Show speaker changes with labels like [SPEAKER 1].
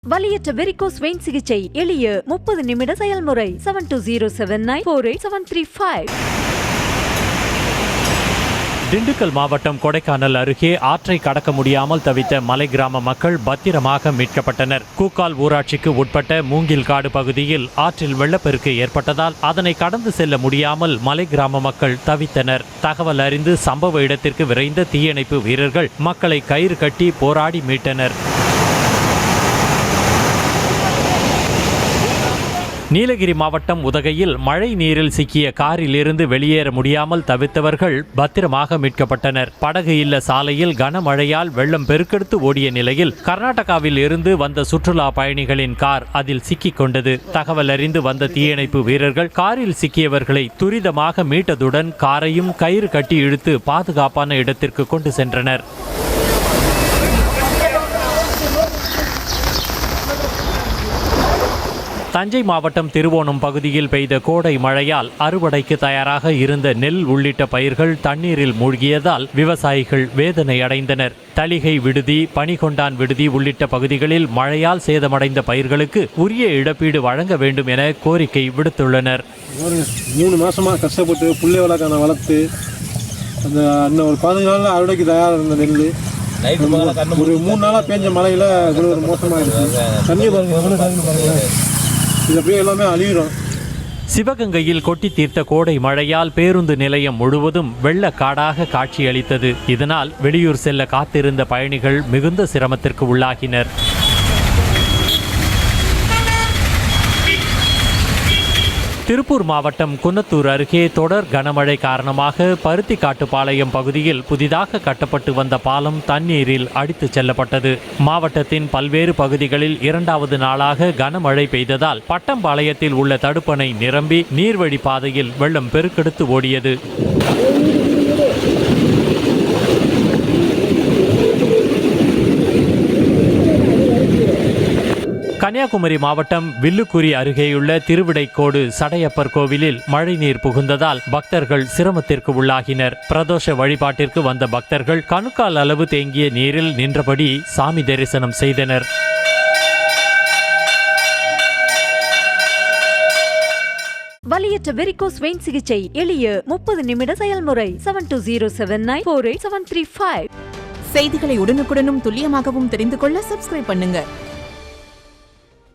[SPEAKER 1] வலியற்ற varicose vein சிகிச்சை எளிய 30 நிமிட செயல்முறை 7207948735.
[SPEAKER 2] திண்டுக்கல் மாவட்டம் கொடைக்கானல் அருகே ஆற்றை கடக்க முடியாமல் தவித்த மலை கிராம மக்கள் பத்திரமாக மீட்கப்பட்டனர். கூக்கால் ஊராட்சிக்கு உட்பட்ட மூங்கில்காடு பகுதியில் ஆற்றில் வெள்ளப்பெருக்கு ஏற்பட்டதால் அதனை கடந்து செல்ல முடியாமல் மலை கிராம மக்கள் தவித்தனர். தகவல் அறிந்து சம்பவ இடத்திற்கு விரைந்த தீயணைப்பு வீரர்கள் மக்களை கயிறு கட்டி போராடி மீட்டனர். நீலகிரி மாவட்டம் உதகையில் மழை நீரில் சிக்கிய காரில் இருந்து வெளியேற முடியாமல் தவித்தவர்கள் பத்திரமாக மீட்கப்பட்டனர். படகு இல்ல சாலையில் கனமழையால் வெள்ளம் பெருக்கெடுத்து ஓடிய நிலையில் கர்நாடகாவில் இருந்து வந்த சுற்றுலா பயணிகளின் கார் அதில் சிக்கிக் கொண்டது. தகவல் அறிந்து வந்த தீயணைப்பு வீரர்கள் காரில் சிக்கியவர்களை துரிதமாக மீட்டதுடன் காரையும் கயிறு கட்டி இழுத்து பாதுகாப்பான இடத்திற்கு கொண்டு சென்றனர். தஞ்சை மாவட்டம் திருவோணம் பகுதியில் பெய்த கோடை மழையால் அறுவடைக்கு தயாராக இருந்த நெல் உள்ளிட்ட பயிர்கள் தண்ணீரில் மூழ்கியதால் விவசாயிகள் வேதனை அடைந்தனர். தளிகை விடுதி, பனிகொண்டான் விடுதி உள்ளிட்ட பகுதிகளில் மழையால் சேதமடைந்த பயிர்களுக்கு உரிய இழப்பீடு வழங்க வேண்டும் என கோரிக்கை விடுத்துள்ளனர்.
[SPEAKER 3] 3 மாசமா கஷ்டப்பட்டு புள்ளை வளர்த்து அந்த ஒரு 15 நாள் அறுவடைக்கு தயாராக இருந்த நெல் ஒரு 3 நாளாக பேஞ்ச மழையில் ஒரு மோசமாக இருக்குது. தண்ணி பாருங்க, எல்லாமே அழிகிறோம்.
[SPEAKER 2] சிவகங்கையில் கொட்டி தீர்த்த கோடை மழையால் பேருந்து நிலையம் முழுவதும் வெள்ளக்காடாக காட்சியளித்தது. இதனால் வெளியூர் செல்ல காத்திருந்த பயணிகள் மிகுந்த சிரமத்திற்கு உள்ளாகினர். திருப்பூர் மாவட்டம் குன்னத்தூர் அருகே தொடர் கனமழை காரணமாக பருத்திக்காட்டுப்பாளையம் பகுதியில் புதிதாக கட்டப்பட்டு வந்த பாலம் தண்ணீரில் அடித்துச் செல்லப்பட்டது. மாவட்டத்தின் பல்வேறு பகுதிகளில் 2வது நாளாக கனமழை பெய்ததால் பட்டம்பாளையத்தில் உள்ள தடுப்பணை நிரம்பி நீர்வழி பாதையில் வெள்ளம் பெருக்கெடுத்து ஓடியது. கன்னியாகுமரி மாவட்டம் வில்லுக்குரி அருகேயுள்ள திருவிடைக்கோடு சடையப்பர் கோவிலில் மழைநீர் புகுந்ததால் பக்தர்கள் சிரமத்திற்கு உள்ளாகினர். பிரதோஷ வழிபாட்டிற்கு வந்த பக்தர்கள் கணுக்கால் அளவு தேங்கிய நீரில் நின்றபடி சாமி தரிசனம் செய்தனர்.
[SPEAKER 1] வலியற்ற வெரிகோஸ் வெயின் சிகிச்சை எளிய 30 நிமிட செயல்முறை 7207948735.
[SPEAKER 4] செய்திகளை உடனுக்குடனும் துல்லியமாகவும் தெரிந்து கொள்ள சப்ஸ்கிரைப் பண்ணுங்க.